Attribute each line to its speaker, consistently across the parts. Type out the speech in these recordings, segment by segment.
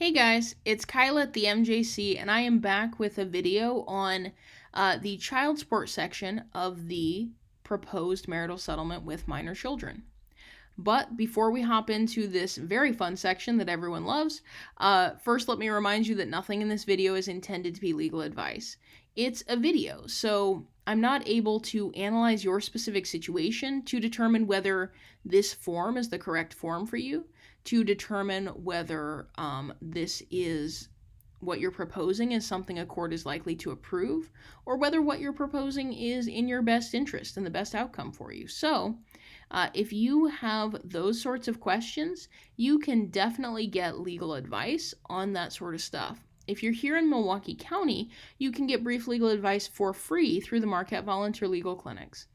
Speaker 1: Hey guys, it's Kyla at the MJC, and I am back with a video on the child support section of the proposed marital settlement with minor children. But before we hop into this very fun section that everyone loves, first let me remind you that nothing in this video is intended to be legal advice. It's a video, so I'm not able to analyze your specific situation to determine whether this form is the correct form for you, to determine whether this is what you're proposing is something a court is likely to approve, or whether what you're proposing is in your best interest and the best outcome for you. So, if you have those sorts of questions, you can definitely get legal advice on that sort of stuff. If you're here in Milwaukee County, you can get brief legal advice for free through the Marquette Volunteer Legal Clinics.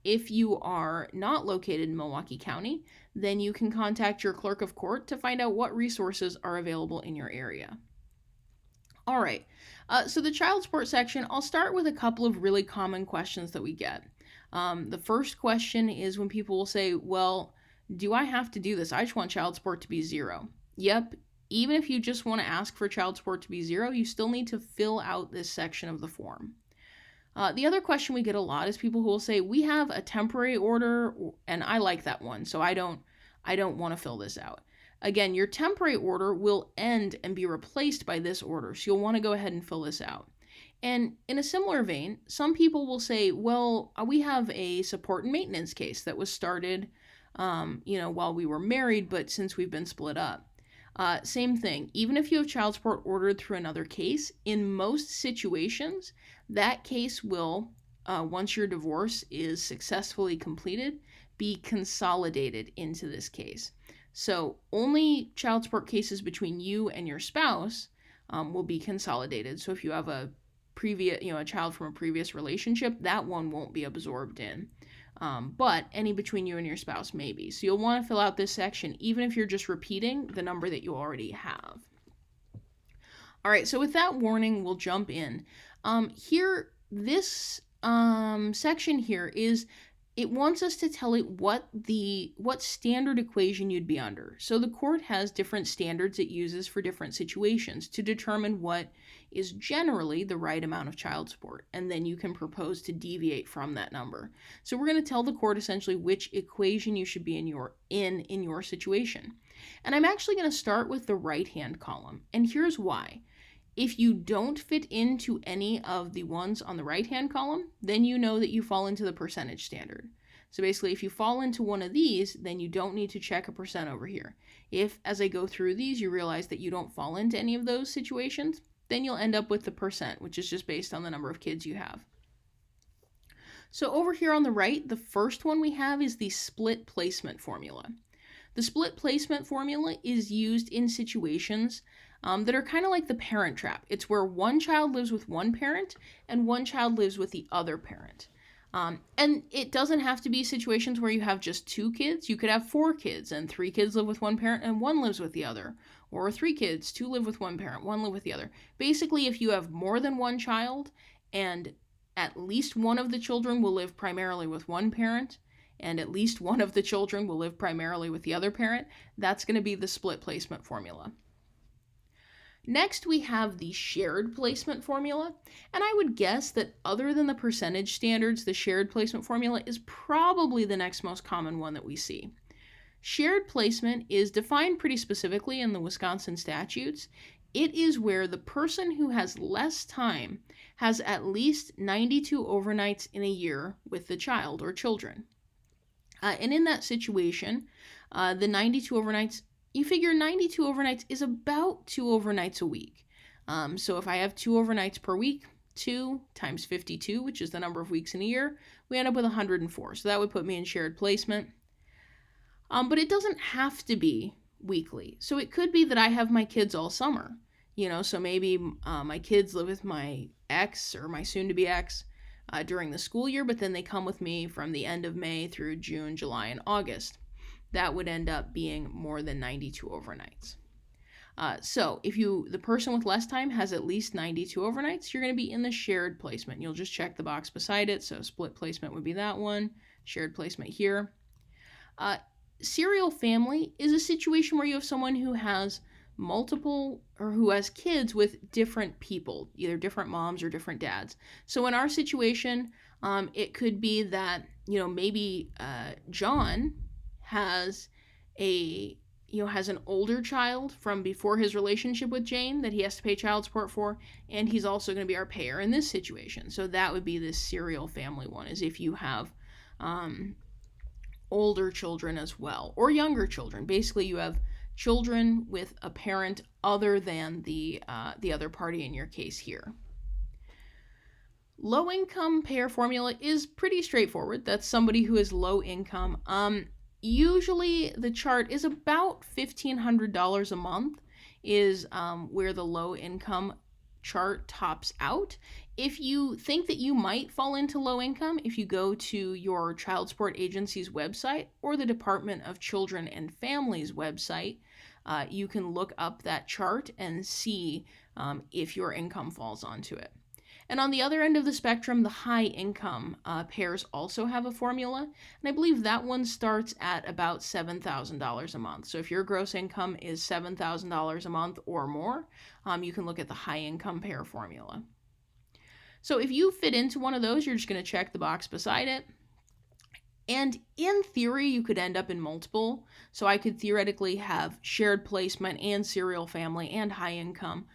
Speaker 1: If you are not located in Milwaukee County, then you can contact your clerk of court to find out what resources are available in your area. All right, so the child support section, I'll start with a couple of really common questions that we get. The first question is when people will say, well, do I have to do this? I just want child support to be zero. Yep, even if you just want to ask for child support to be zero, you still need to fill out this section of the form. The other question we get a lot is people who will say, we have a temporary order, and I like that one, so I don't want to fill this out. Again, your temporary order will end and be replaced by this order, so you'll want to go ahead and fill this out. And in a similar vein, some people will say, well, we have a support and maintenance case that was started, while we were married, but since we've been split up. Same thing. Even if you have child support ordered through another case, in most situations, that case will, once your divorce is successfully completed, be consolidated into this case. So only child support cases between you and your spouse will be consolidated. So if you have a child from a previous relationship, that one won't be absorbed in. But any between you and your spouse may be. So you'll want to fill out this section even if you're just repeating the number that you already have. All right, so with that warning, we'll jump in. This section here is, it wants us to tell it what standard equation you'd be under. So the court has different standards it uses for different situations to determine what is generally the right amount of child support, and then you can propose to deviate from that number. So we're going to tell the court essentially which equation you should be in your situation. And I'm actually going to start with the right-hand column, and here's why. If you don't fit into any of the ones on the right-hand column, then you know that you fall into the percentage standard. So basically, if you fall into one of these, then you don't need to check a percent over here. If, as I go through these, you realize that you don't fall into any of those situations, then you'll end up with the percent, which is just based on the number of kids you have. So over here on the right, the first one we have is the split placement formula. The split placement formula is used in situations that are kind of like the parent trap. It's where one child lives with one parent and one child lives with the other parent. And it doesn't have to be situations where you have just 2 kids. You could have 4 kids and 3 kids live with one parent and 1 lives with the other. Or 3 kids, 2 live with one parent, 1 live with the other. Basically, if you have more than one child and at least one of the children will live primarily with one parent, and at least one of the children will live primarily with the other parent, that's going to be the split placement formula. Next, we have the shared placement formula, and I would guess that other than the percentage standards, the shared placement formula is probably the next most common one that we see. Shared placement is defined pretty specifically in the Wisconsin statutes. It is where the person who has less time has at least 92 overnights in a year with the child or children. And in that situation, the 92 overnights, you figure 92 overnights is about 2 overnights a week. So if I have 2 overnights per week, 2 times 52, which is the number of weeks in a year, we end up with 104. So that would put me in shared placement. But it doesn't have to be weekly. So it could be that I have my kids all summer. So maybe my kids live with my ex or my soon-to-be ex during the school year, but then they come with me from the end of May through June, July, and August. That would end up being more than 92 overnights. So if the person with less time has at least 92 overnights, you're going to be in the shared placement. You'll just check the box beside it. So split placement would be that one, shared placement here. Serial family is a situation where you have someone who has who has kids with different people, either different moms or different dads. So in our situation, it could be that, maybe John has has an older child from before his relationship with Jane that he has to pay child support for, and he's also going to be our payer in this situation. So that would be this serial family one, is if you have older children as well, or younger children. Basically, you have children with a parent other than the other party in your case here. Low income payer formula is pretty straightforward. That's somebody who is low income. Usually the chart is about $1,500 a month is where the low income chart tops out. If you think that you might fall into low income, if you go to your child support agency's website or the Department of Children and Families website, you can look up that chart and see if your income falls onto it. And on the other end of the spectrum, the high income pairs also have a formula, and I believe that one starts at about $7,000 a month. So if your gross income is $7,000 a month or more, you can look at the high income pair formula. So if you fit into one of those, you're just going to check the box beside it. And in theory, you could end up in multiple. So I could theoretically have shared placement and serial family and high income.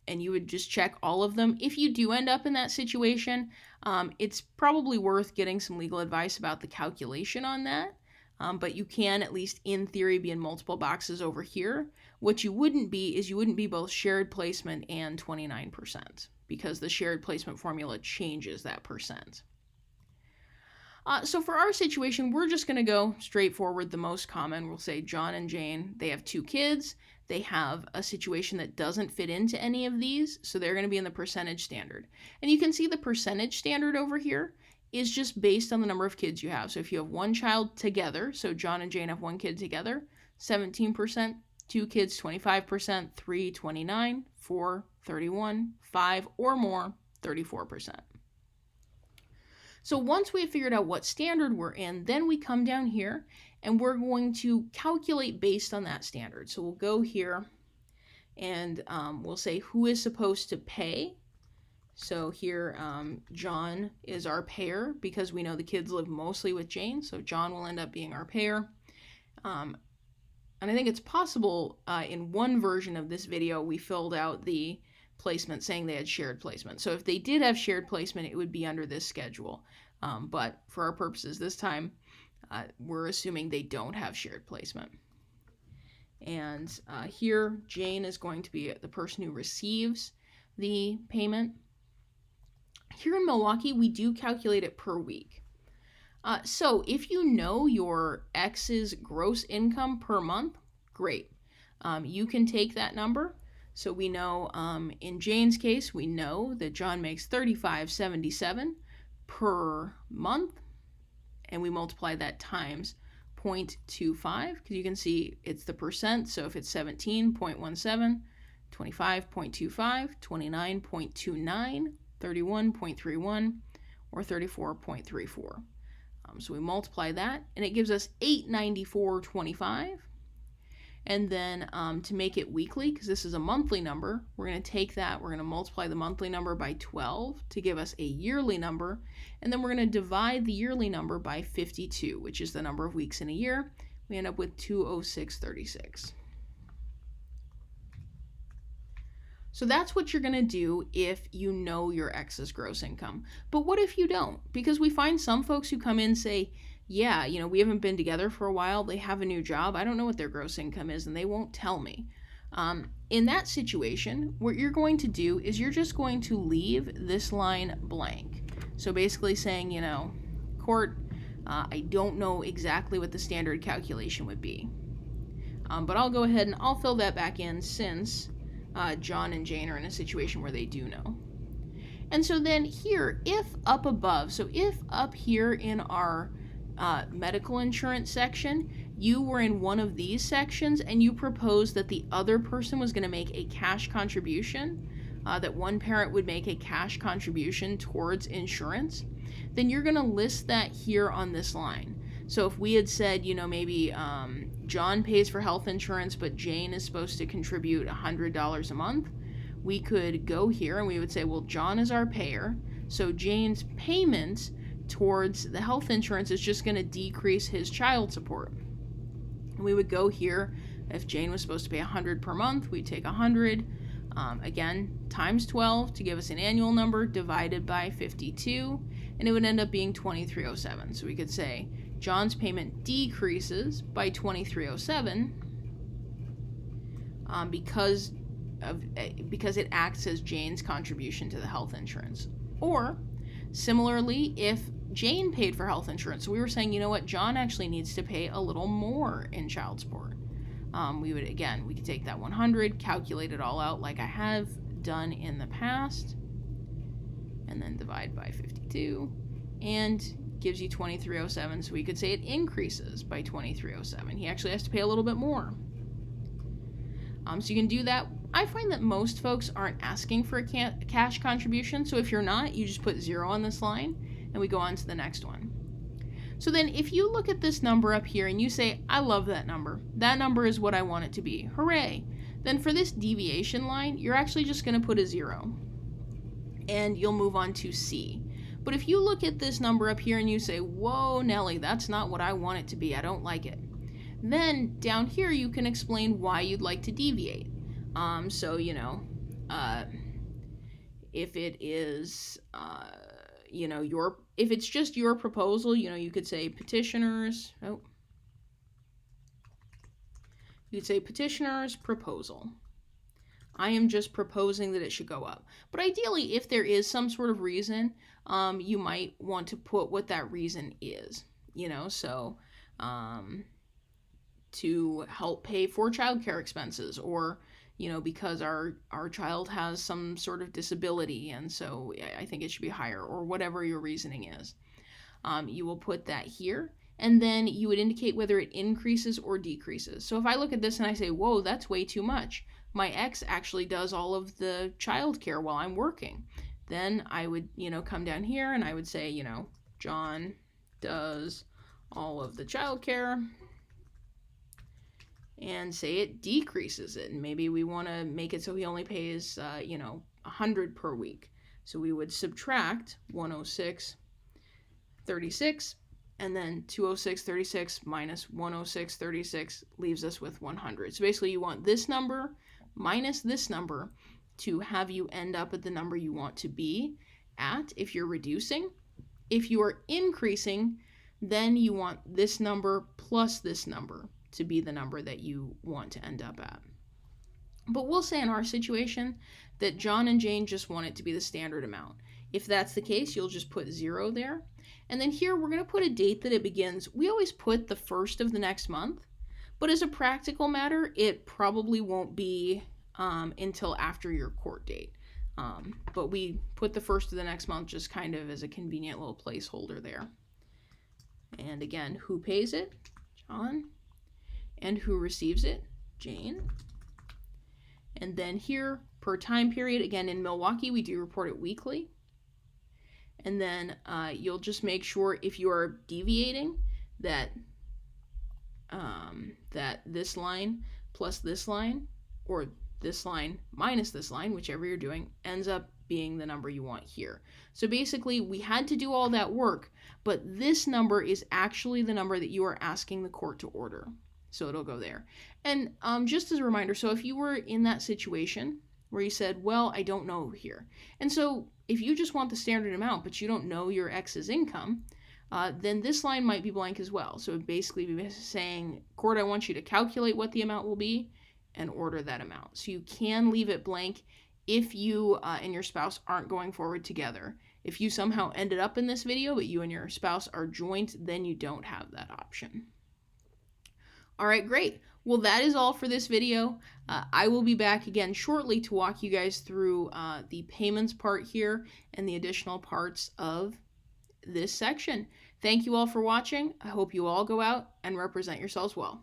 Speaker 1: And you would just check all of them. If you do end up in that situation, it's probably worth getting some legal advice about the calculation on that. But you can, at least in theory, be in multiple boxes over here. What you wouldn't be is you wouldn't be both shared placement and 29%, because the shared placement formula changes that percent. So for our situation, we're just going to go straightforward, the most common. We'll say John and Jane, they have 2 kids. They have a situation that doesn't fit into any of these, so they're going to be in the percentage standard. And you can see the percentage standard over here is just based on the number of kids you have. So if you have one child together, so John and Jane have 1 kid together, 17%, 2 kids, 25%, 3, 29, 4, 31, 5 or more, 34%. So once we've figured out what standard we're in, then we come down here and we're going to calculate based on that standard. So we'll go here and we'll say who is supposed to pay. So here, John is our payer because we know the kids live mostly with Jane. So John will end up being our payer. And I think it's possible in one version of this video, we filled out the placement saying they had shared placement. So if they did have shared placement, it would be under this schedule. But for our purposes this time, we're assuming they don't have shared placement. And here, Jane is going to be the person who receives the payment. Here in Milwaukee, we do calculate it per week. So if you know your ex's gross income per month, great. You can take that number. So we know in Jane's case, we know that John makes $35.77 per month, and we multiply that times 0.25 because you can see it's the percent. So if it's 17.17, 25.25, 29.29, 31.31, or 34.34. So we multiply that, and it gives us $894.25. And then to make it weekly, because this is a monthly number, we're going to take that, we're going to multiply the monthly number by 12 to give us a yearly number, and then we're going to divide the yearly number by 52, which is the number of weeks in a year. We end up with 206.36. So that's what you're going to do if you know your ex's gross income. But what if you don't? Because we find some folks who come in and say, yeah, we haven't been together for a while, they have a new job, I don't know what their gross income is, and they won't tell me. In that situation, what you're going to do is you're just going to leave this line blank. So basically saying, court, I don't know exactly what the standard calculation would be. But I'll go ahead and I'll fill that back in since John and Jane are in a situation where they do know. And so then here, if up above, so if up here in our medical insurance section, you were in one of these sections and you proposed that the other person was going to make a cash contribution, that one parent would make a cash contribution towards insurance, then you're going to list that here on this line. So if we had said, maybe John pays for health insurance, but Jane is supposed to contribute $100 a month, we could go here and we would say, well, John is our payer, so Jane's payment towards the health insurance is just going to decrease his child support. And we would go here, if Jane was supposed to pay $100 per month, we'd take $100, again, times 12 to give us an annual number, divided by 52, and it would end up being $2,307. So we could say John's payment decreases by $2,307 because it acts as Jane's contribution to the health insurance. Or similarly, if Jane paid for health insurance, so we were saying, John actually needs to pay a little more in child support. We could take that 100, calculate it all out like I have done in the past, and then divide by 52, and gives you $2,307. So we could say it increases by $2,307. He actually has to pay a little bit more. So you can do that. I find that most folks aren't asking for a cash contribution, so if you're not, you just put 0 on this line, and we go on to the next one. So then if you look at this number up here and you say, I love that number is what I want it to be, hooray, then for this deviation line, you're actually just going to put a 0, and you'll move on to C. But if you look at this number up here and you say, whoa, Nelly, that's not what I want it to be, I don't like it, then down here you can explain why you'd like to deviate. If it is, if it's just your proposal, you could say petitioner's proposal. I am just proposing that it should go up. But ideally, if there is some sort of reason, you might want to put what that reason is, to help pay for childcare expenses, or because our child has some sort of disability, and so I think it should be higher, or whatever your reasoning is. You will put that here, and then you would indicate whether it increases or decreases. So if I look at this and I say, whoa, that's way too much, my ex actually does all of the childcare while I'm working, then I would, come down here and I would say, John does all of the childcare, and say it decreases it, and maybe we want to make it so he only pays, $100 per week. So we would subtract 106.36, and then 206.36 minus 106.36 leaves us with 100. So basically you want this number minus this number to have you end up at the number you want to be at if you're reducing. If you are increasing, then you want this number plus this number to be the number that you want to end up at. But we'll say in our situation that John and Jane just want it to be the standard amount. If that's the case, you'll just put 0 there. And then here we're going to put a date that it begins. We always put the first of the next month, but as a practical matter, it probably won't be until after your court date. But we put the first of the next month just kind of as a convenient little placeholder there. And again, who pays it? John. And who receives it? Jane. And then here, per time period, again in Milwaukee, we do report it weekly. And then you'll just make sure if you are deviating that that this line plus this line, or this line minus this line, whichever you're doing, ends up being the number you want here. So basically, we had to do all that work, but this number is actually the number that you are asking the court to order. So it'll go there. And just as a reminder, so if you were in that situation where you said, well, I don't know here. And so if you just want the standard amount, but you don't know your ex's income, then this line might be blank as well. So it would basically be saying, court, I want you to calculate what the amount will be and order that amount. So you can leave it blank if you and your spouse aren't going forward together. If you somehow ended up in this video, but you and your spouse are joint, then you don't have that option. All right, great. Well, that is all for this video. I will be back again shortly to walk you guys through the payments part here and the additional parts of this section. Thank you all for watching. I hope you all go out and represent yourselves well.